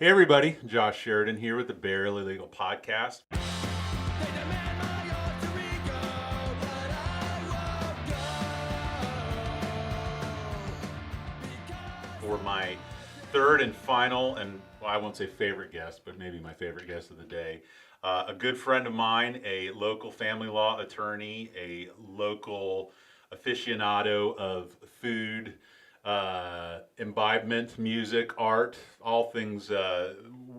Hey everybody, Josh Sheridan here with the Barely Legal Podcast. For my third and final, and well, I won't say favorite guest, but maybe my favorite guest of the day, a good friend of mine, a local family law attorney, a local aficionado of food, imbibement, music, art, all things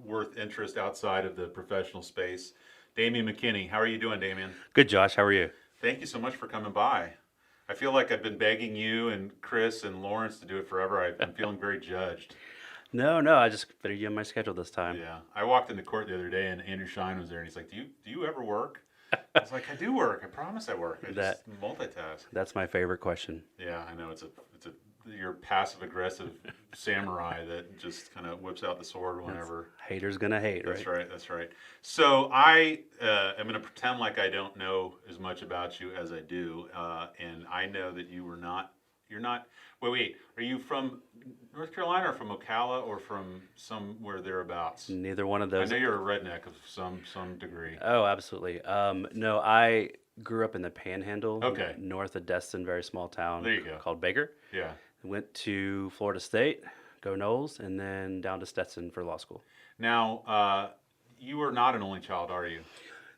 worth interest outside of the professional space. Damien McKinney, how are you doing, Damien? Good, Josh. How are you? Thank you so much for coming by. I feel like I've been begging you and Chris and Lawrence to do it forever. I'm feeling very judged. No, I just fitted you in my schedule this time. Yeah, I walked into court the other day and Andrew Shine was there and he's like, "Do you ever work?" I was like, "I do work. I promise I work. I just multitask." That's my favorite question. Yeah, I know it's a you're passive aggressive samurai that just kind of whips out the sword whenever. Haters gonna hate, right? That's right. That's right. So I am going to pretend like I don't know as much about you as I do, and I know that you're not. Wait. Are you from North Carolina or from Ocala or from somewhere thereabouts? Neither one of those. I know you're a redneck of some degree. Oh, absolutely. No, I grew up in the Panhandle, Okay. north of Destin, very small town. There you go. Called Baker. Yeah. Went to Florida State, go Noles, and then down to Stetson for law school. Now, you are not an only child, are you?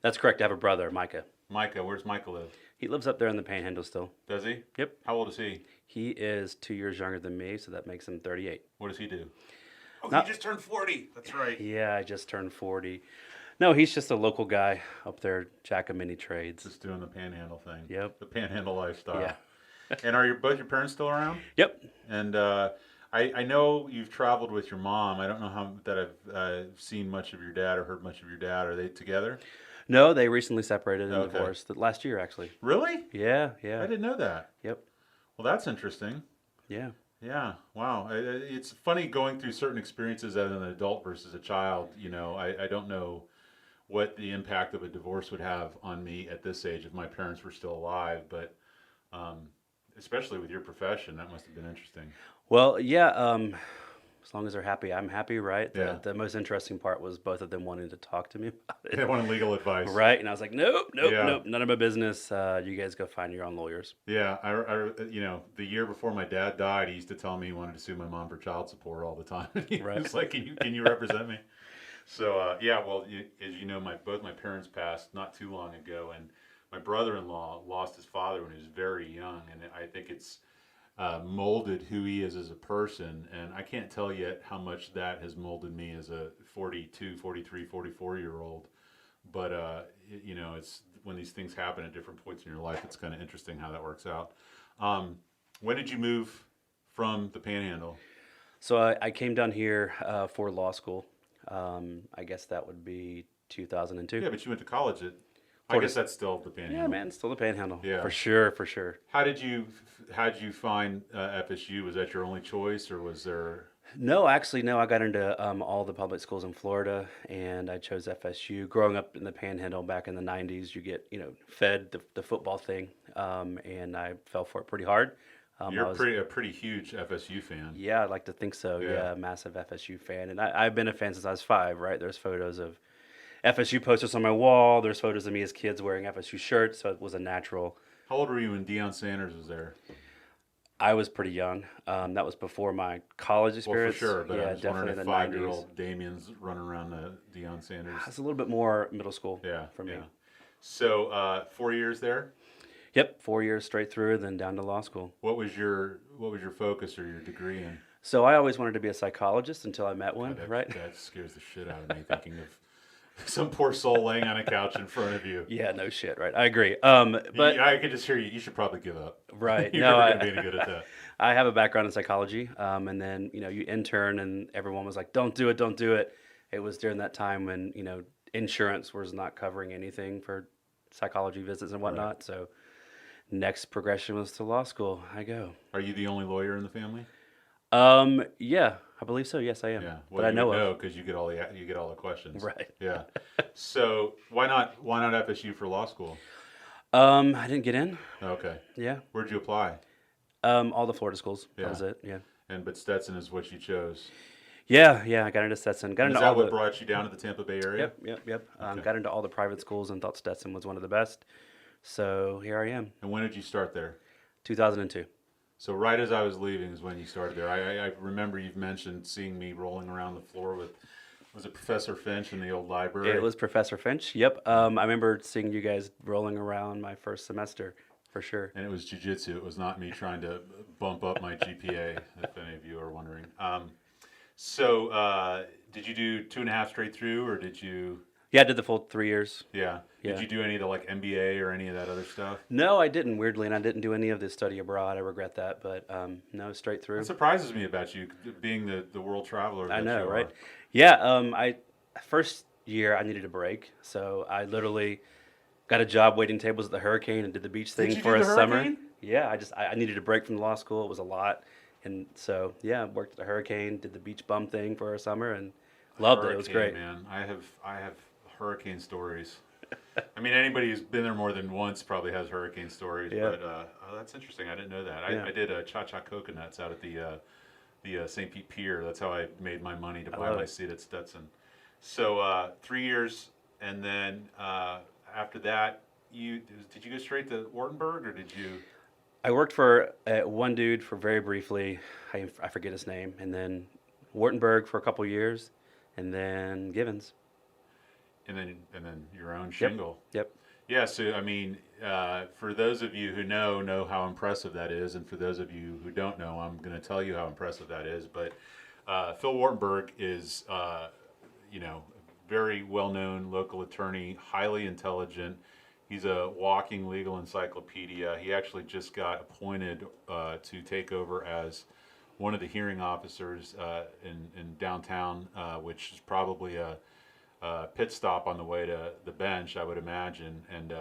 That's correct. I have a brother, Micah. Micah, where's Micah live? He lives up there in the Panhandle still. Does he? Yep. How old is he? He is 2 years younger than me, so that makes him 38. What does he do? Oh, Not- he just turned 40. That's right. Yeah, I just turned 40. No, he's just a local guy up there, jack of many trades. Just doing the panhandle thing. Yep. The panhandle lifestyle. Yeah. And are both your parents still around? Yep. And I know you've traveled with your mom. I don't know how that I've seen much of your dad or heard much of your dad. Are they together? No, they recently separated and Okay. divorced last year, actually. Really? Yeah. I didn't know that. Yep. Well, that's interesting. Yeah. Yeah. Wow. It's funny going through certain experiences as an adult versus a child. You know, I don't know what the impact of a divorce would have on me at this age if my parents were still alive, but especially with your profession, that must have been interesting. Well, yeah. As long as they're happy, I'm happy, right? Yeah. The most interesting part was both of them wanting to talk to me about it. They wanted legal advice. Right. And I was like, nope, Yeah. none of my business. You guys go find your own lawyers. Yeah, the year before my dad died, he used to tell me he wanted to sue my mom for child support all the time. He Right. was like, can you represent me? So, yeah, well, as you know, both my parents passed not too long ago, and my brother-in-law lost his father when he was very young, and I think it's molded who he is as a person, and I can't tell yet how much that has molded me as a 42, 43, 44-year-old, but, it's when these things happen at different points in your life, it's kind of interesting how that works out. When did you move from the Panhandle? So I came down here for law school. I guess that would be 2002. Yeah, but you went to college I Florida- guess that's still the Panhandle. Yeah, man, still the Panhandle. Yeah. For sure. How did you find FSU? Was that your only choice, or was there? No, actually, no. I got into all the public schools in Florida, and I chose FSU. Growing up in the Panhandle back in the 90s, you get, fed the football thing, and I fell for it pretty hard. You're a pretty huge FSU fan. Yeah, I'd like to think so. Yeah, massive FSU fan. And I've been a fan since I was 5, right? There's photos of FSU posters on my wall. There's photos of me as kids wearing FSU shirts, so it was a natural. How old were you when Deion Sanders was there? I was pretty young. That was before my college experience. Well, for sure, but yeah, I was definitely wondering in if the 90s. 5-year-old Damien's running around Deion Sanders. It's a little bit more middle school for me. Yeah. So 4 years there? Yep, 4 years straight through, then down to law school. What was your focus or your degree in? So I always wanted to be a psychologist until I met one, right? That scares the shit out of me, thinking of some poor soul laying on a couch in front of you. Yeah, no shit, right? I agree. But I could just hear you. You should probably give up. Right. You're No, never going to be any good at that. I have a background in psychology, and then you intern, and everyone was like, "Don't do it, don't do it." It was during that time when insurance was not covering anything for psychology visits and whatnot. Right. So next progression was to law school. I go. Are you the only lawyer in the family? Yeah, I believe so. Yes, I am. Yeah, well, but I know because you get all the questions. Right. Yeah. So why not FSU for law school? I didn't get in. Okay. Yeah. Where'd you apply? All the Florida schools. Yeah. That was it. Yeah. But Stetson is what you chose. Yeah, I got into Stetson. Got And is into that all what the brought you down to the Tampa Bay area? Yep. Okay. Got into all the private schools and thought Stetson was one of the best. So here I am, And when did you start there? 2002. So right as I was leaving is when you started there. I remember you've mentioned seeing me rolling around the floor with, was it Professor Finch in the old It library? was Professor Finch. Yep. I remember seeing you guys rolling around my first semester for sure. And it was jujitsu. It was not me trying to bump up my GPA, if any of you are wondering. So did you do 2.5 straight through, or did you? Yeah, I did the full 3 years. Yeah. Did Yeah. you do any of the like MBA or any of that other stuff? No, I didn't, weirdly, and I didn't do any of the study abroad. I regret that, but no, straight That through. surprises me about you, being the world traveler I that know, you right? are. Yeah, I first year I needed a break, so I literally got a job waiting tables at the Hurricane and did the beach Did thing you for do a the summer. hurricane? Yeah, I needed a break from law school. It was a lot, and so yeah, worked at the Hurricane, did the beach bum thing for a summer, and loved it. It was Hurricane, great. man. I have hurricane stories. I mean, anybody who's been there more than once probably has hurricane stories. Yeah, But oh, that's interesting. I didn't know that. yeah, I did cha-cha coconuts out at the St. Pete Pier. That's how I made my money to I buy love my it. seat at Stetson. So 3 years, and then after that, you did you go straight to Wartenberg, or did you? I worked for one dude for very briefly. I forget his name, and then Wartenberg for a couple years, and then Givens. And then your own Yep, shingle. yep. Yeah, so I mean, for those of you who know how impressive that is, and for those of you who don't know, I'm going to tell you how impressive that is. But Phil Wartenberg is, very well-known local attorney, highly intelligent. He's a walking legal encyclopedia. He actually just got appointed to take over as one of the hearing officers in downtown, which is probably a pit stop on the way to the bench, I would imagine. And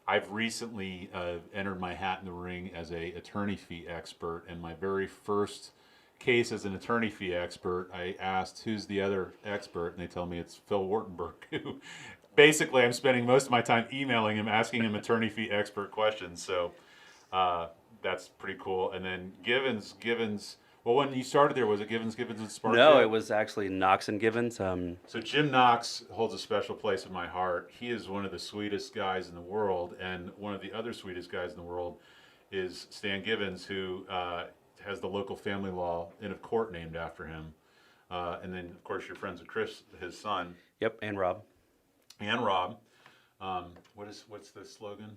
I've recently entered my hat in the ring as a attorney fee expert. And my very first case as an attorney fee expert, I asked who's the other expert, and they tell me it's Phil Wartenberg. Who basically I'm spending most of my time emailing him, asking him attorney fee expert questions. So that's pretty cool. And then Givens. Well, when you started there, was it Givens and Sparks No, it yet? was actually Knox and Givens. So Jim Knox holds a special place in my heart. He is one of the sweetest guys in the world, and one of the other sweetest guys in the world is Stan Givens, who has the local family law inn of court named after him. And then, of course, you're friends with Chris, his son, Yep, and Rob. and Rob. What's the slogan?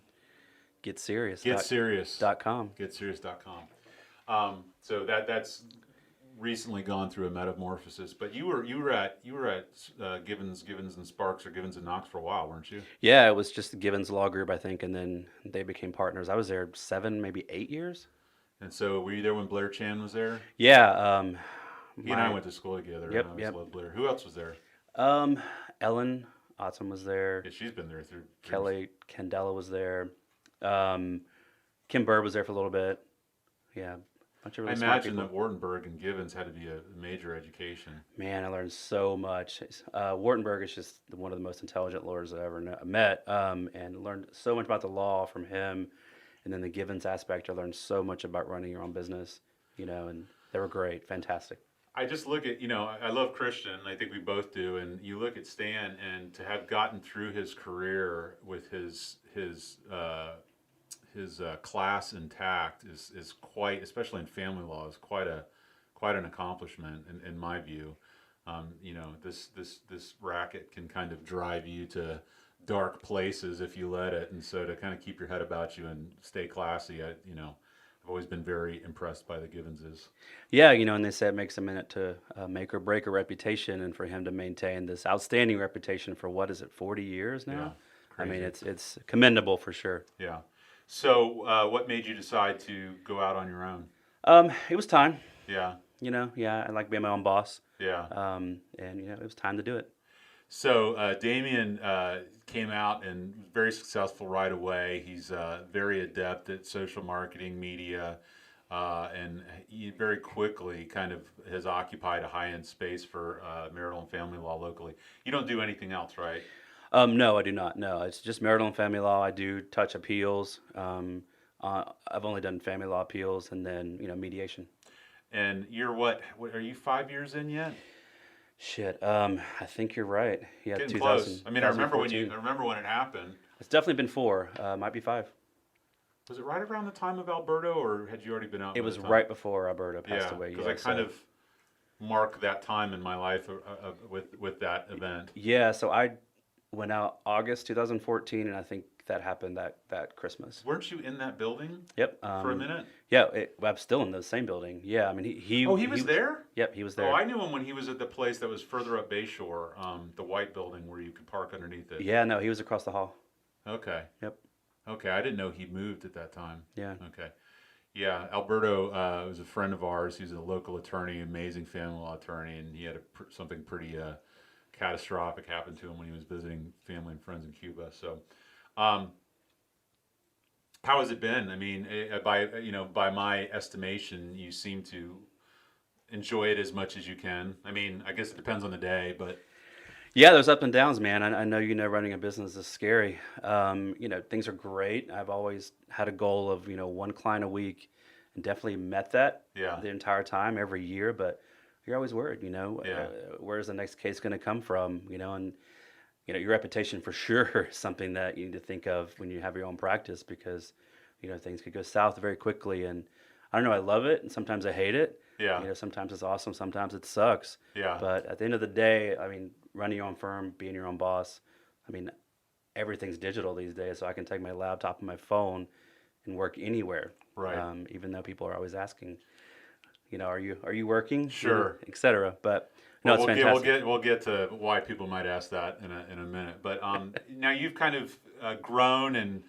Get serious. Get serious. .com. GetSerious.com. So that's recently gone through a metamorphosis. But you were at Givens and Sparks, or Givens and Knox for a while, weren't you? Yeah, it was just the Givens Law Group, I think, and then they became partners. I was there 7, maybe 8 years. And so were you there when Blair Chan was there? Yeah, He and I my went to school together, and I yep, always yep. loved Blair. Who else was there? Um, Ellen Autumn was there. Yeah, she's been there through. Kelly Candela was there. Um, Kim Burr was there for a little bit. Yeah, a bunch of I really smart imagine people. that Wartenberg and Givens had to be a major education. Man, I learned so much. Wartenberg is just one of the most intelligent lawyers I've ever met, and learned so much about the law from him. And then the Givens aspect, I learned so much about running your own business, and they were great, fantastic. I just look at, I love Christian, and I think we both do. And you look at Stan, and to have gotten through his career with his class intact is quite, especially in family law, is quite an accomplishment in my view. This racket can kind of drive you to dark places if you let it, and so to kind of keep your head about you and stay classy, I've always been very impressed by the Givenses. Yeah, and they say it makes a minute to make or break a reputation, and for him to maintain this outstanding reputation for what is it, 40 years Yeah, now? I mean, crazy. it's commendable for sure. Yeah. So, what made you decide to go out on your own? It was time, Yeah, yeah, I like being my own boss, yeah. and it was time to do it. So Damien came out and was very successful right away. He's very adept at social marketing, media, and he very quickly kind of has occupied a high-end space for marital and family law locally. You don't do anything else, right? No, I do not. No, it's just marital and family law. I do touch appeals. I've only done family law appeals and then mediation. And you're what? What are you 5 years in yet? Shit. I think you're right. Yeah, Getting 2000, close. I mean, I remember when 2014. I remember when it happened. It's definitely been 4. Might be 5. Was it right around the time of Alberto, or had you already been out It by was the time? right before Alberto passed Yeah, away. because Yeah, I kind of mark that time in my life with that event. yeah. So I went out August 2014, and I think that happened that Christmas. Weren't you in that building Yep. for a minute? Yeah. I'm still in the same building. Yeah. I mean, Oh, he was there? Yep, he was Oh, there. I knew him when he was at the place that was further up Bayshore, the white building where you could park underneath it. Yeah. No, he was across the hall. Okay. Yep. Okay, I didn't know he moved at that time. Yeah. Okay. Yeah, Alberto was a friend of ours. He's a local attorney, amazing family law attorney, and he had something pretty catastrophic happen to him when he was visiting family and friends in Cuba. So, um, how has it been? I mean, by my estimation, you seem to enjoy it as much as you can. I mean, I guess it depends on the day, but Yeah, there's up and downs, man. I know running a business is scary. Things are great. I've always had a goal of, one client a week, and definitely met that yeah, the entire time, every year. But you're always worried, yeah, where's the next case going to come from, and your reputation for sure is something that you need to think of when you have your own practice because, things could go south very quickly. And I don't know, I love it, and sometimes I hate it. yeah, Sometimes it's awesome, sometimes it sucks. yeah, But at the end of the day, I mean, running your own firm, being your own boss, I mean, everything's digital these days, so I can take my laptop and my phone and work anywhere. right. Even though people are always asking, are you working? Sure. Et cetera. But no, Well, it's fantastic. we'll get to why people might ask that in a minute. But now you've kind of grown and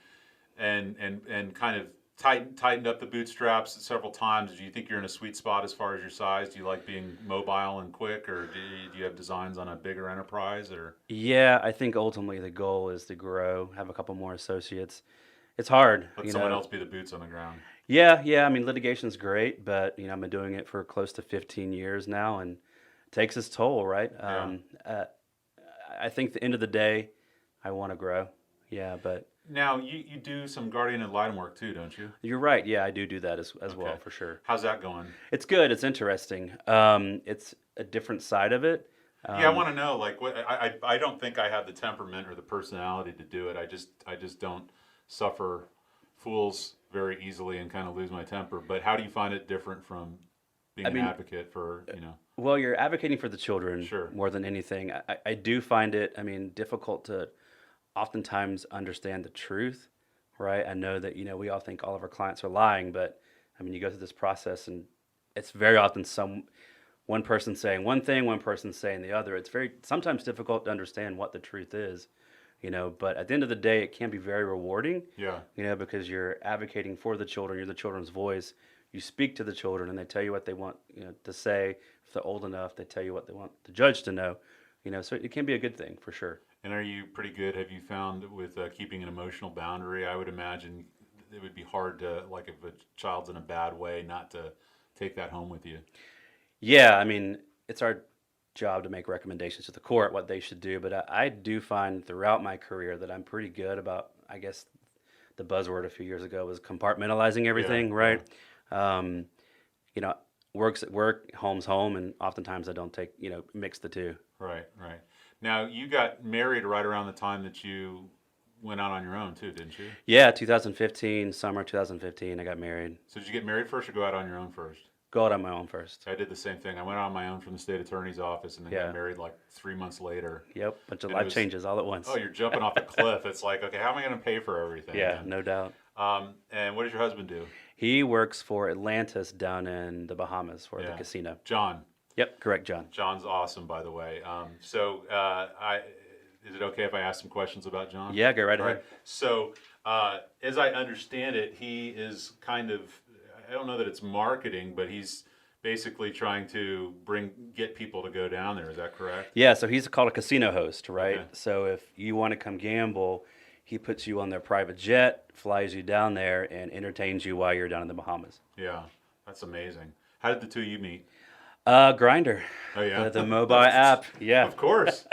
kind of tightened up the bootstraps several times. Do you think you're in a sweet spot as far as your size? Do you like being mobile and quick, or do you have designs on a bigger enterprise? Or Yeah, I think ultimately the goal is to grow, have a couple more associates. It's hard, let someone else be the boots on the ground? Yeah. I mean, litigation's great, but I've been doing it for close to 15 years now, and it takes its toll, right? I think at the end of the day, I want to grow. Yeah, but Now you do some guardian ad litem work too, don't you? you're right. Yeah, I do that as well, Okay. for sure. How's that going? It's good. It's interesting. It's a different side of it. Yeah, I want to know. Like, what I don't think I have the temperament or the personality to do it. I just don't suffer fools very easily and kind of lose my temper. But how do you find it different from being I an mean, advocate for well, you're advocating for the children Sure. more than anything. I do find it, I mean, difficult to oftentimes understand the truth, right? I know that, we all think all of our clients are lying, but I mean, you go through this process and it's very often one person saying one thing, one person saying the other. It's very sometimes difficult to understand what the truth is, but at the end of the day, it can be very rewarding, Yeah, because you're advocating for the children, you're the children's voice. You speak to the children and they tell you what they want, to say. If they're old enough, they tell you what they want the judge to know, so it can be a good thing for sure. and are you pretty good? Have you found with keeping an emotional boundary? I would imagine it would be hard to, like, if a child's in a bad way, not to take that home with you. Yeah, I mean, it's our job to make recommendations to the court what they should do, but I do find throughout my career that I'm pretty good about, I guess the buzzword a few years ago was compartmentalizing everything, Yeah, right? Um, work's at work, home's home, and oftentimes I don't mix the two. Right, right. Now you got married right around the time that you went out on your own too, didn't you? Yeah, 2015, summer 2015, I got married. So did you get married first or go out on your own first? Go out on my own first. I did the same thing. I went out on my own from the state attorney's office and then Yeah. got married like 3 months later. Yep, bunch of And it life was- changes all at once. Oh, you're jumping off a cliff. It's like, okay, how am I going to pay for everything? Yeah, man? no doubt. And what does your husband do? He works for Atlantis down in the Bahamas for the Yeah. casino. John. Yep, correct, John. John's awesome, by the way. Is it okay if I ask some questions about John? Yeah, go right All ahead. right. So, as I understand it, he is kind of, I don't know that it's marketing, but he's basically trying to get people to go down there. Is that correct? Yeah, so he's called a casino host, right? Okay. So if you want to come gamble, he puts you on their private jet, flies you down there, and entertains you while you're down in the Bahamas. Yeah, that's amazing. How did the two of you meet? Grinder. Oh yeah, The mobile app. Yeah. Of course.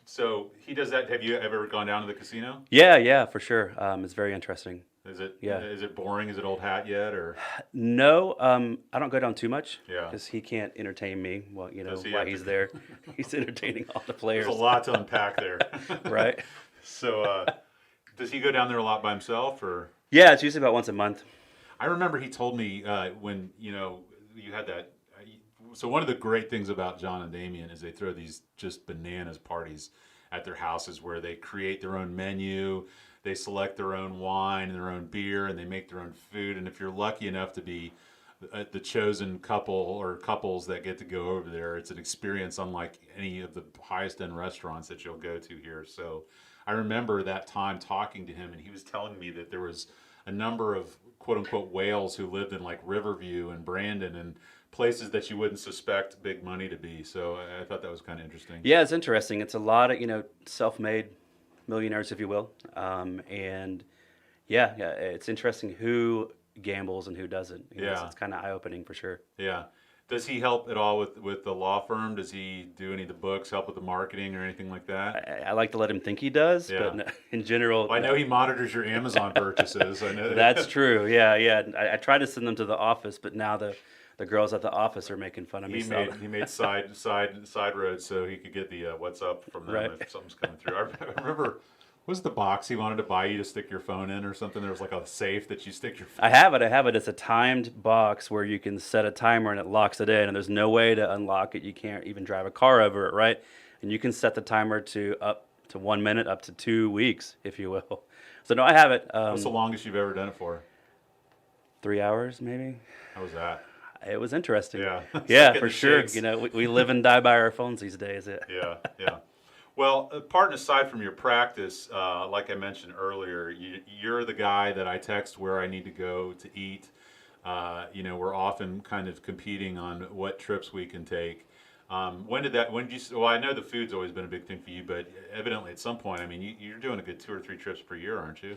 So he does that. Have you ever gone down to the casino? Yeah, for sure. It's very interesting. Yeah. is it boring? Is it old hat yet, or No, I don't go down too much yeah? because he can't entertain me. Well, Does he while have to? he's there, he's entertaining all the There's a players, lot to unpack there. right? So, does he go down there a lot by himself, or? Yeah, it's usually about once a month. I remember he told me when you had that. So one of the great things about John and Damien is they throw these just bananas parties at their houses where they create their own menu, they select their own wine and their own beer, and they make their own food. And if you're lucky enough to be the chosen couple or couples that get to go over there, it's an experience unlike any of the highest end restaurants that you'll go to here. So I remember that time talking to him, and he was telling me that there was a number of quote unquote whales who lived in like Riverview and Brandon and places that you wouldn't suspect big money to be. So I thought that was kind of interesting. Yeah, it's interesting. It's a lot of self-made millionaires, if you will, and yeah, it's interesting who gambles and who doesn't. Yeah. It's kind of eye-opening for sure. Yeah. Does he help at all with the law firm? Does he do any of the books, help with the marketing or anything like that? I like to let him think he does, Yeah. but in general, Well, I know he monitors your Amazon purchases. I know that's true. Yeah. I try to send them to the office, but now the girls at the office are making fun of me. He made side roads so he could get the what's up from them Right. if something's coming through. I remember, was the box he wanted to buy you to stick your phone in or something? There was like a safe that you stick your phone. I have it. It's a timed box where you can set a timer and it locks it in, and there's no way to unlock it. You can't even drive a car over it, right? And you can set the timer to up to 1 minute, up to 2 weeks, if you will. So no, I have it. What's the longest you've ever done it for? 3 hours, maybe. How was that? It was interesting. Yeah. Yeah, Getting for the sure. shakes. We live and die by our phones these days. Yeah. Well, apart and aside from your practice, like I mentioned earlier, you're the guy that I text where I need to go to eat. We're often kind of competing on what trips we can take. When did you, well, I know the food's always been a big thing for you, but evidently at some point, I mean, you're doing a good 2 or 3 trips per year, aren't you?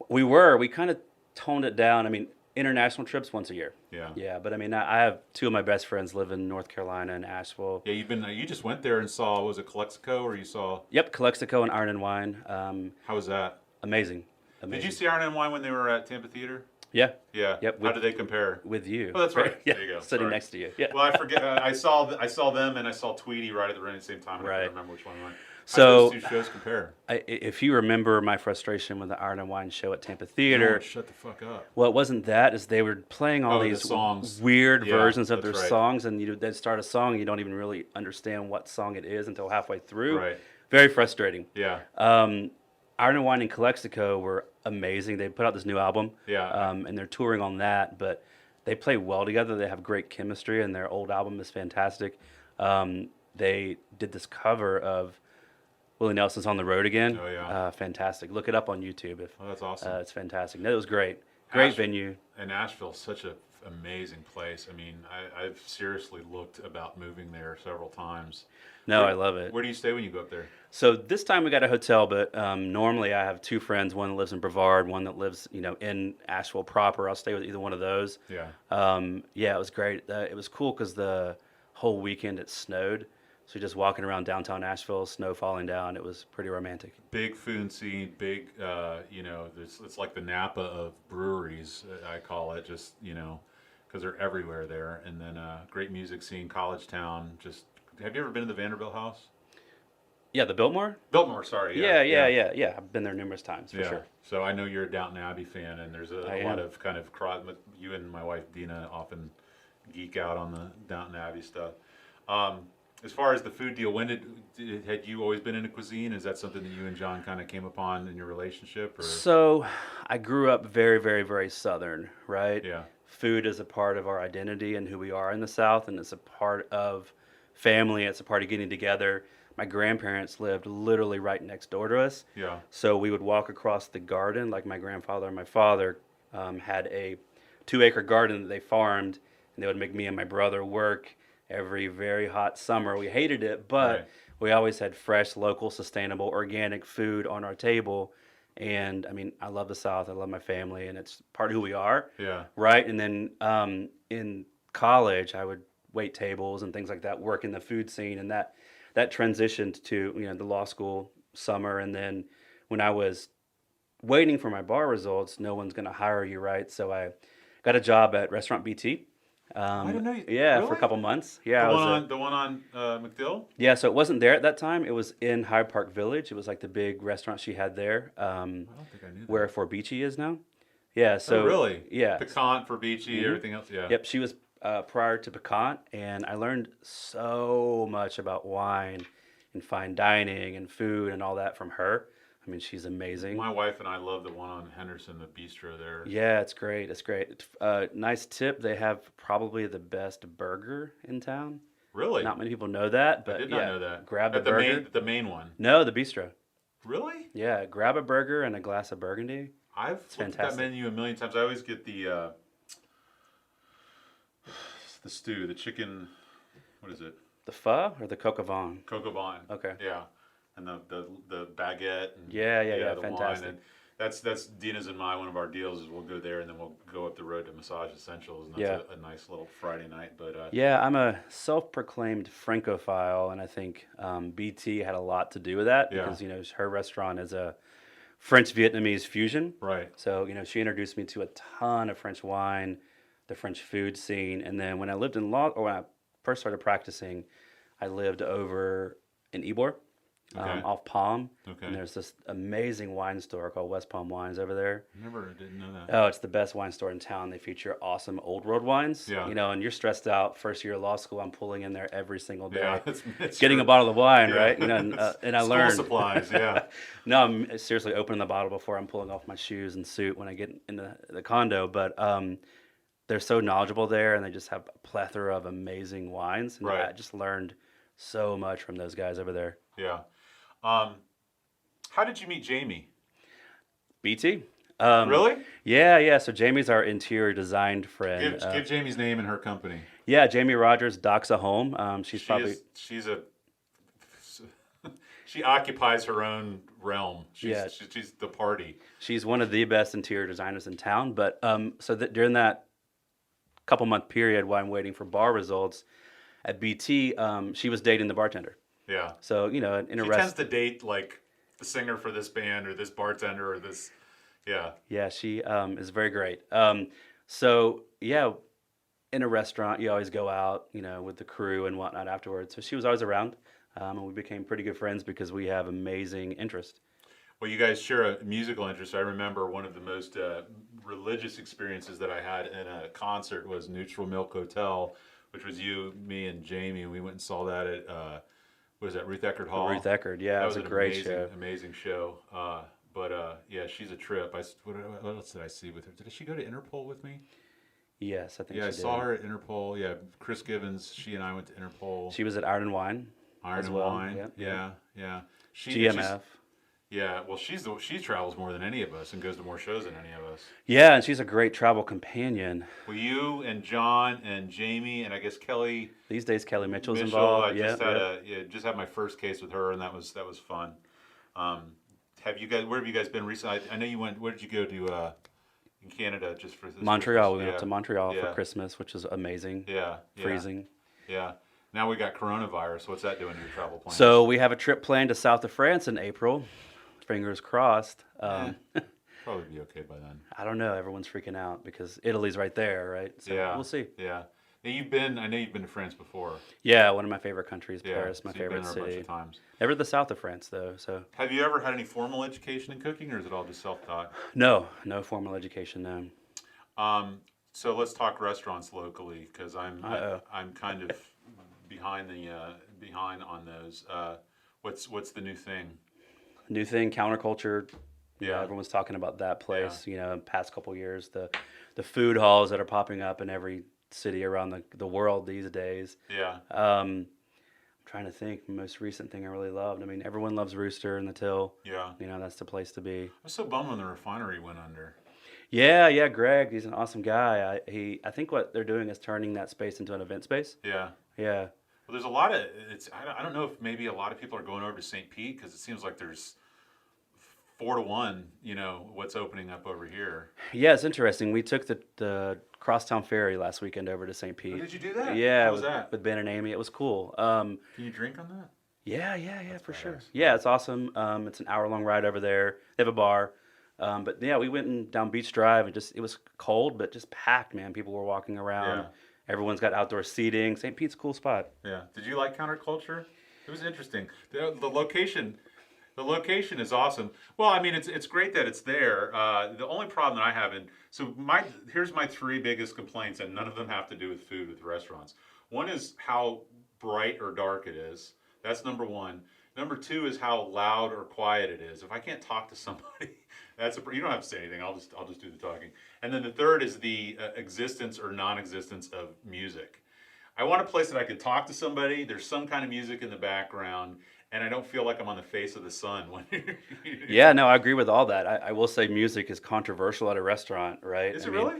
We kind of toned it down. I mean, international trips once a year. Yeah. Yeah, but I mean, I have 2 of my best friends live in North Carolina and Asheville. Yeah, you just went there and saw, was it Calexico or you saw? Yep, Calexico and Iron and Wine. How was that? Amazing. Did you see Iron and Wine when they were at Tampa Theater? Yeah. Yeah. Yep. How did they compare? With you. Oh, that's right. Yeah. There you go. Sitting Sorry. next to you. Yeah. Well, I forget. I saw them and I saw Tweety right at the same time. And I Right. can't remember which one won. So, how did those 2 shows compare? If you remember my frustration with the Iron and Wine show at Tampa Theater, No, shut the fuck up. well, it wasn't that. Is they were playing all The these songs. weird Yeah, versions of their that's right. songs, and they'd start a song, and you don't even really understand what song it is until halfway through. Right. Very frustrating. Yeah. Iron and Wine and Calexico were amazing. They put out this new album, Yeah. and they're touring on that, but they play well together. They have great chemistry, and their old album is fantastic. They did this cover of Willie Nelson's On the Road Again. Oh, yeah. Fantastic. Look it up on YouTube. Oh, that's awesome. It's fantastic. No, it was great. Great venue. And Nashville's such an amazing place. I mean, I've seriously looked about moving there several times. No, I love it. Where do you stay when you go up there? So this time we got a hotel, but normally I have 2 friends. One that lives in Brevard, one that lives, in Asheville proper. I'll stay with either one of those. Yeah. Yeah, it was great. It was cool because the whole weekend it snowed. So just walking around downtown Asheville, snow falling down. It was pretty romantic. Big food scene, big, it's like the Napa of breweries, I call it, just, because they're everywhere there. And then great music scene, college town. Just, have you ever been to the Vanderbilt House? Yeah, the Biltmore? Biltmore, sorry. Yeah. I've been there numerous times, for sure. So I know you're a Downton Abbey fan, and there's a lot of kind of you and my wife Dina often geek out on the Downton Abbey stuff. As far as the food deal, had you always been into cuisine? Is that something that you and John kind of came upon in your relationship? Or? So I grew up very, very, very Southern, right? Yeah. Food is a part of our identity and who we are in the South, and it's a part of family. It's a part of getting together. My grandparents lived literally right next door to us. Yeah. So we would walk across the garden, like my grandfather and my father had a 2-acre garden that they farmed, and they would make me and my brother work every very hot summer. We hated it, but we always had fresh, local, sustainable, organic food on our table. And I mean, I love the South. I love my family, and it's part of who we are. Yeah. Right. And then in college, I would wait tables and things like that, work in the food scene, and that transitioned to the law school summer. And then when I was waiting for my bar results, no one's going to hire you, right? So I got a job at restaurant Beatty. I didn't know you. Yeah, for a Really? couple months. Yeah, The I one was a on the one on McDill? yeah. So it wasn't there at that time. It was in Hyde Park Village. It was like the big restaurant she had there, I don't think I knew where that. Forbici is now. Yeah. Oh, So really? yeah. Pecan for Beachy, hmm everything else. Yeah. Yep. She was prior to Picant, and I learned so much about wine and fine dining and food and all that from her. I mean, she's amazing. My wife and I love the one on Henderson, the bistro there. Yeah, it's great. It's great. Nice tip. They have probably the best burger in town. Really? Not many people know that, I but did not yeah, know that. grab the At the burger. the main one. No, the bistro. Really? Yeah, grab a burger and a glass of Burgundy. I've It's looked at that fantastic. menu a million times. I always get the stew, the chicken. What is it? The pho or the coq au vin? Coq au vin. Okay. Yeah, and the baguette. And, Yeah, the fantastic. wine. And that's Dina's and my one of our deals is we'll go there and then we'll go up the road to Massage Essentials, and that's Yeah. a nice little Friday night. But Yeah, I'm a self-proclaimed Francophile, and I think BT had a lot to do with that Yeah. because her restaurant is a French Vietnamese fusion. right. So she introduced me to a ton of French wine, the French food scene, and then when I lived in law, or when I first started practicing, I lived over in Ybor, Okay. off Palm, Okay. and there's this amazing wine store called West Palm Wines over there. Never didn't know that. Oh, it's the best wine store in town. They feature awesome old world wines. Yeah. And you're stressed out. First year of law school, I'm pulling in there every single day, Yeah, it's getting true. a bottle of wine, Yeah. right? And I School learned. supplies. Yeah. No, I'm seriously opening the bottle before I'm pulling off my shoes and suit when I get in the condo. But they're so knowledgeable there, and they just have a plethora of amazing wines. And Right. I just learned so much from those guys over there. Yeah. How did you meet Jamie? BT. Really? Yeah. So Jamie's our interior design friend. Give Jamie's name and her company. Yeah, Jamie Rogers docks a home. She's She probably is, she occupies her own realm. Yeah. She's the party. she's one of the best interior designers in town. But during that couple month period while I'm waiting for bar results at BT, she was dating the bartender. Yeah. So in a She tends rest, to date like the singer for this band or this bartender or this. Yeah. yeah, she is very great. So yeah, in a restaurant, you always go out, with the crew and whatnot afterwards. So she was always around, and we became pretty good friends because we have amazing interest. Well, you guys share a musical interest. I remember one of the most religious experiences that I had in a concert was Neutral Milk Hotel, which was you, me, and Jamie. And we went and saw that at, what was that, Ruth Eckerd Hall? Ruth Eckerd, yeah, That it was a an great amazing, show. amazing show. Yeah, she's a trip. What else did I see with her? Did she go to Interpol with me? Yes, I think Yeah, I she saw did. her at Interpol. Yeah, Chris Givens, she and I went to Interpol. She was at Iron and Wine, Iron as and well. Wine. Yep, Yeah. She's, GMF. yeah, well, she travels more than any of us and goes to more shows than any of us. Yeah, and she's a great travel companion. Well, you and John and Jamie and I guess Kelly These days, Kelly Mitchell's Mitchell. involved. I just had yeah. just had my first case with her, and that was fun. Have you guys? Where have you guys been recently? I know you went. Where did you go to? In Canada, just for this Montreal. We Christmas? went up to Montreal Yeah. for Christmas, which is amazing. Yeah. Freezing. Yeah. Now we got coronavirus. What's that doing to your travel plans? So we have a trip planned to south of France in April. Fingers crossed. Probably be okay by then. I don't know. Everyone's freaking out because Italy's right there, right? So Yeah. we'll see. Yeah. Now I know you've been to France before. Yeah, one of my favorite countries, Yeah. Paris, my so you've been favorite there a bunch city. of times. Never the south of France though. So Have you ever had any formal education in cooking, or is it all just self-taught? no formal education. No. So let's talk restaurants locally because Uh-oh. I'm kind of behind on those. What's the new thing? New thing, counterculture. Yeah. Everyone's talking about that place. Past couple years, the food halls that are popping up in every city around the world these days. Yeah. I'm trying to think. The most recent thing I really loved. I mean, everyone loves Rooster and the Till. Yeah. That's the place to be. I was so bummed when the refinery went under. Yeah, Greg. He's an awesome guy. I think what they're doing is turning that space into an event space. Yeah. Yeah. Well, there's a lot of I don't know if maybe a lot of people are going over to St. Pete because it seems like there's 4-1. What's opening up over here. Yeah, it's interesting. We took the crosstown ferry last weekend over to St. Oh, Pete. did you do that? Yeah, How was with, that? with Ben and Amy. It was cool. Can you drink on that? Yeah, for sure. badass. Yeah, it's awesome. It's an hour-long ride over there. They have a bar. But yeah, we went down Beach Drive and it was cold, but just packed, man. People were walking around. Yeah. Everyone's got outdoor seating. St. Pete's a cool spot. Yeah. Did you like counterculture? It was interesting. The location. The location is awesome. Well, I mean, it's great that it's there. The only problem that I have, here's my three biggest complaints, and none of them have to do with food with restaurants. One is how bright or dark it is. That's number one. Number two is how loud or quiet it is. If I can't talk to somebody, you don't have to say anything. I'll just do the talking. And then the third is the existence or non-existence of music. I want a place that I can talk to somebody. There's some kind of music in the background, and I don't feel like I'm on the face of the sun when Yeah, no, I agree with all that. I will say music is controversial at a restaurant, right? Is it really?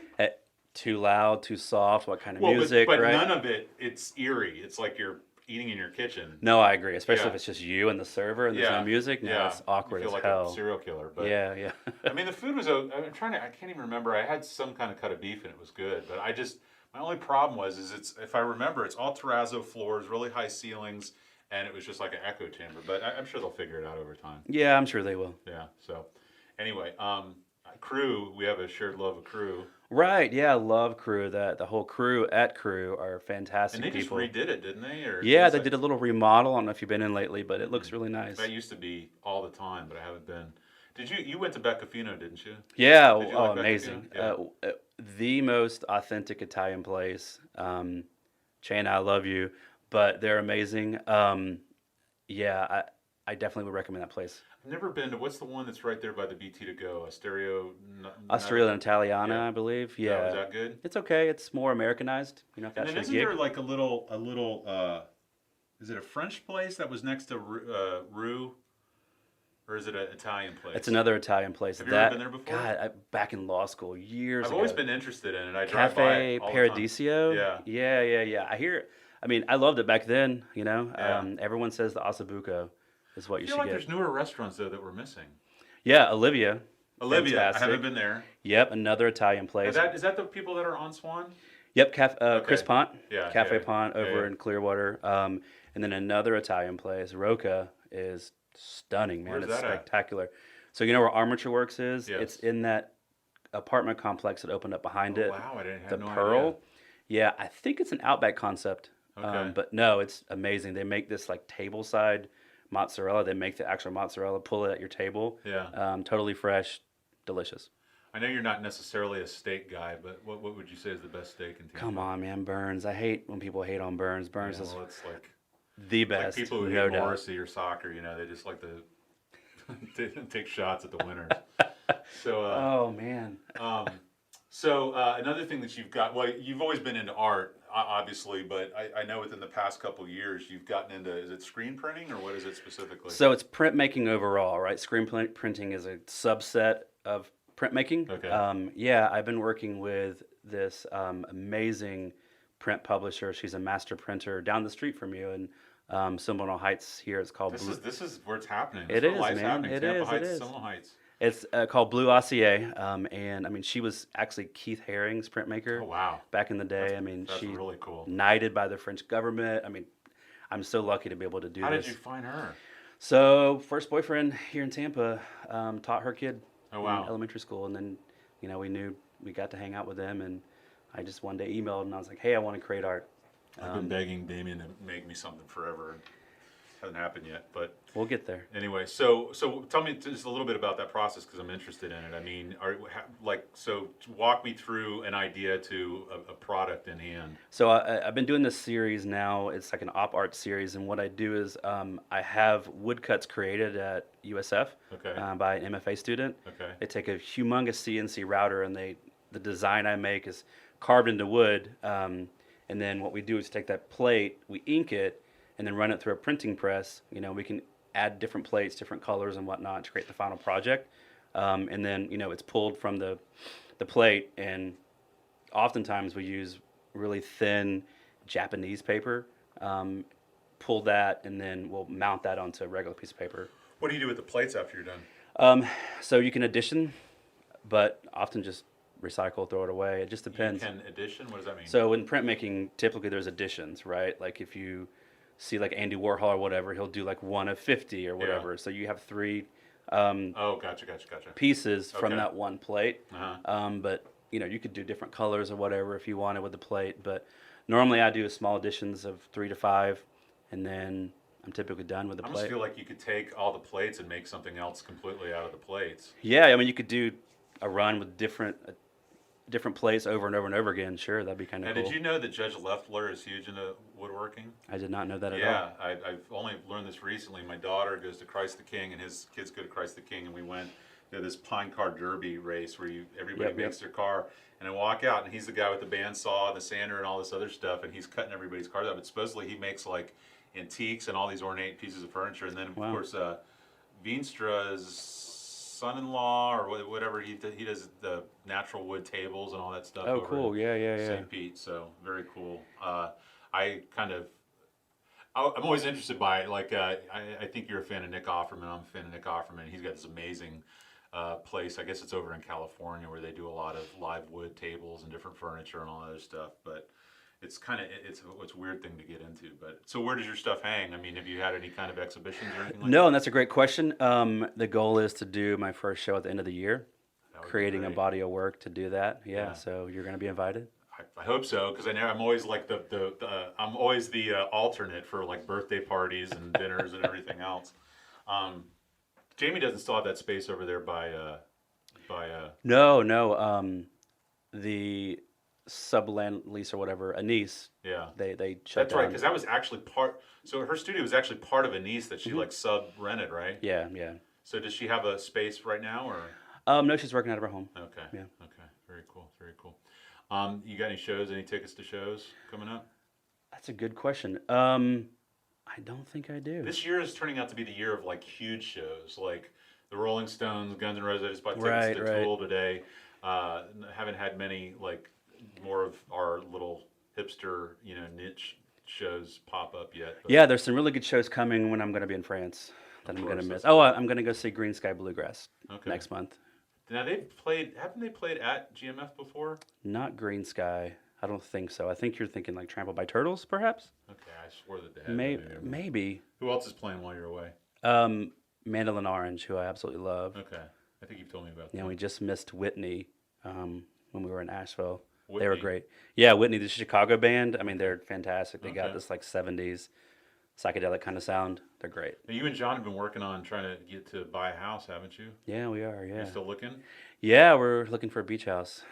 Too loud, too soft, what kind of Well, music, but right? none of it's eerie. It's like you're eating in your kitchen. No, I agree, especially Yeah. if it's just you and the server and there's Yeah. no music. No, Yeah. it's awkward You as feel like hell. a serial killer. But Yeah. I mean, the food was. I can't even remember. I had some kind of cut of beef and it was good. But my only problem is if I remember, it's all terrazzo floors, really high ceilings, and it was just like an echo chamber. But I'm sure they'll figure it out over time. Yeah, I'm sure they will. Yeah. So, anyway, Crew. We have a shared love of Crew, Right, yeah, I love Crew. The whole crew at Crew are fantastic and they just people. redid it, didn't they? Or Yeah, it's they like- did a little remodel. I don't know if you've been in lately, but it looks really nice. That used to be all the time, but I haven't been. Did you? You went to Beccafino, didn't you? Yeah, Did you oh, like Beccafino? amazing. Yeah. The most authentic Italian place. Chain, I love you, but they're amazing. Yeah, I definitely would recommend that place. I've never been to. What's the one that's right there by the BT to go? Australia Italiana, Yeah. I believe. No, Yeah, is that good? it's okay. It's more Americanized. If And that's then your isn't gig. there like a little? Is it a French place that was next to Rue, or is it an Italian place? It's another Italian place. Have you ever been there before? God, back in law school years I've ago. always been interested in it. I drive by Cafe it all the time. Paradiso. Yeah. I hear. I mean, I loved it back then. Yeah. Everyone says the ossobuco is what I you feel should like get. there's newer restaurants though that we're missing. Yeah, Olivia. Olivia, I Fantastic. haven't been there. Yep, another Italian place. Is that the people that are on Swan? Yep, Chris Okay. Pont. Yeah, Cafe yeah, Pont over yeah. in Clearwater. And then another Italian place, Roca, is stunning, man. Where's It's that at? spectacular. So you know where Armature Works is? Yes. It's in that apartment complex that opened up behind it. Wow, I didn't have The no Pearl. idea. Yeah, I think it's an Outback concept. Okay. But no, it's amazing. They make this like table side mozzarella. They make the actual mozzarella, pull it at your table. Yeah. Totally fresh, delicious. I know you're not necessarily a steak guy, but what would you say is the best steak in Tampa? Come on, man, Burns. I hate when people hate on Burns. Burns Yeah, is well, it's like the like best, people who no hate doubt. Morrissey or soccer. They just like to take shots at the winners. So, Oh man. another thing that you've got, well, you've always been into art, obviously, but I know within the past couple of years you've gotten into, is it screen printing or what is it specifically? So it's printmaking overall, right? Printing is a subset of printmaking. Okay. Yeah, I've been working with this amazing print publisher. She's a master printer down the street from you in Seminole Heights. Here, it's called. This is where it's happening. It This is, life's man. happening. It Tampa is, it Heights, is. Seminole Heights. It's called Blue Ossier, and I mean she was actually Keith Haring's printmaker Oh wow, back in the day. I mean that's she really cool. knighted by the French government. I mean, I'm so lucky to be able to do How this. did you find her? So first boyfriend here in Tampa taught her kid Oh wow. in elementary school, and then we got to hang out with them, and I just one day emailed and I was like, hey, I want to create art. I've been begging Damien to make me something forever. And hasn't happened yet, but We'll get there. anyway. So tell me just a little bit about that process because I'm interested in it. I mean, walk me through an idea to a product in hand. So I've been doing this series now. It's like an op art series, and what I do is I have woodcuts created at USF Okay. by an MFA student. Okay. They take a humongous CNC router, and the design I make is carved into wood. And then what we do is take that plate, we ink it, and then run it through a printing press. We can add different plates, different colors and whatnot to create the final project. And then, it's pulled from the plate, and oftentimes we use really thin Japanese paper, pull that, and then we'll mount that onto a regular piece of paper. What do you do with the plates after you're done? So you can addition, but often just recycle, throw it away. It just depends. You can addition? What does that mean? So in printmaking, typically there's additions, right? Like if you see like Andy Warhol or whatever, he'll do like one of 50 or whatever. So you have 3 Oh, gotcha. pieces from Okay. that one plate. Uh-huh. But you could do different colors or whatever if you wanted with the plate. But normally I do small additions of 3 to 5, and then I'm typically done with the I almost plate. feel like you could take all the plates and make something else completely out of the plates. Yeah, I mean you could do a run with different plates over and over and over again. Sure, that'd be kind of And cool. did you know that Judge Loeffler is huge into woodworking? I did not know that at all. Yeah, I've only learned this recently. My daughter goes to Christ the King, and his kids go to Christ the King, and we went to this pine car derby race where everybody Yep, makes their car, and I walk out, and he's the guy with the bandsaw, the sander, and all this other stuff, and he's cutting everybody's cars up. But supposedly he makes like antiques and all these ornate pieces of furniture, and then of Wow. course Veenstra's son-in-law or whatever he does the natural wood tables and all that stuff. Oh, over cool. in Yeah. St. Pete, so very cool. I'm always interested by it. Like, I think you're a fan of Nick Offerman. I'm a fan of Nick Offerman. He's got this amazing place. I guess it's over in California where they do a lot of live wood tables and different furniture and all that other stuff. But it's a weird thing to get into. But so where does your stuff hang? I mean, have you had any kind of exhibitions or anything like No, and that's a great question. The goal is to do my first show at the end of the year, that? Would be creating a great. body of work to do that. Yeah, Yeah. so you're going to be invited. I hope so, because I'm always like I'm always the alternate for like birthday parties and dinners and everything else. Jamie doesn't still have that space over there by No. The subland lease or whatever, Anise, yeah. they shut That's right, down. because that was actually part. So her studio was actually part of Anise that she Mm-hmm. like sub rented, right? Yeah. So does she have a space right now, or? No, she's working out of her home. Okay. Yeah. Okay. Very cool. You got any shows? Any tickets to shows coming up? That's a good question. I don't think I do. This year is turning out to be the year of like huge shows, like the Rolling Stones, Guns N' Roses. I just bought tickets to Right. Tool today. Haven't had many like more of our little hipster, niche shows pop up yet. But Yeah, there's some really good shows coming when I'm going to be in France that I'm going to course, miss. that's Oh, I'm going to go see Green Sky Bluegrass Okay. next month. Now haven't they played at GMF before? Not Green Sky. I don't think so. I think you're thinking like Trampled by Turtles, perhaps? Okay, I swore that they had. Maybe. Who else is playing while you're away? Mandolin Orange, who I absolutely love. Okay, I think you've told me about Yeah, that. we just missed Whitney when we were in Asheville. They were Whitney? great. Yeah, Whitney, the Chicago band. I mean, they're fantastic. They got Okay. this like 70s psychedelic kind of sound. They're great. Now, you and John have been working on trying to get to buy a house, haven't you? Yeah, we are. Yeah. You still looking? Yeah, we're looking for a beach house.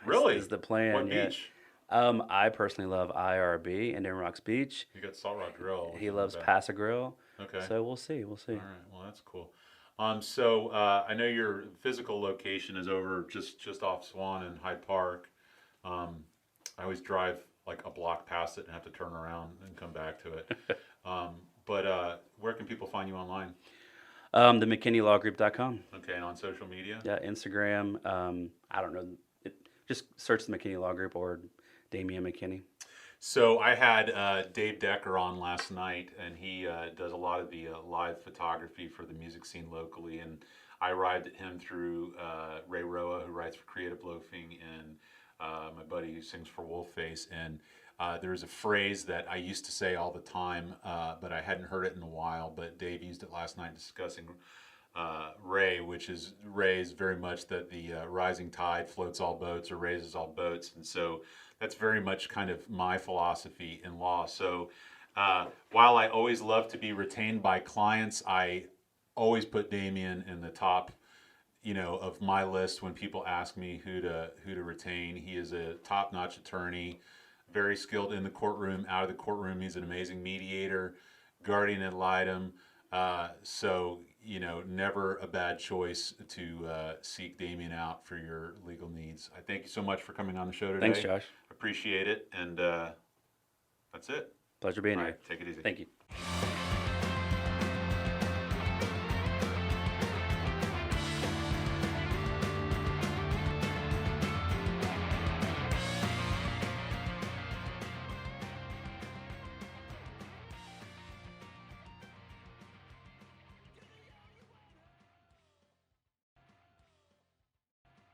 Really? Is the plan. What yeah. beach? I personally love IRB, Indian Rocks Beach. You got Salt Rock Grill. He loves Okay. Pass a Grill. Okay. So we'll see. All right. Well, that's cool. So I know your physical location is over just off Swan and Hyde Park. I always drive like a block past it and have to turn around and come back to it. But where can people find you online? The McKinneyLawGroup.com. Okay, and on social media? Yeah, Instagram. I don't know. Just search the McKinney Law Group or Damien McKinney. So I had Dave Decker on last night, and he does a lot of the live photography for the music scene locally. And I arrived at him through Ray Roa, who writes for Creative Loafing, and my buddy who sings for Wolfface. And there's a phrase that I used to say all the time, but I hadn't heard it in a while. But Dave used it last night discussing Ray, which is very much that the rising tide floats all boats or raises all boats. And so that's very much kind of my philosophy in law. So while I always love to be retained by clients, I always put Damien in the top, of my list when people ask me who to retain. He is a top-notch attorney, very skilled in the courtroom, out of the courtroom. He's an amazing mediator, guardian ad litem. So, never a bad choice to seek Damien out for your legal needs. I thank you so much for coming on the show today. Thanks, Josh. Appreciate it. And that's it. Pleasure being All here. right, take it easy. Thank you.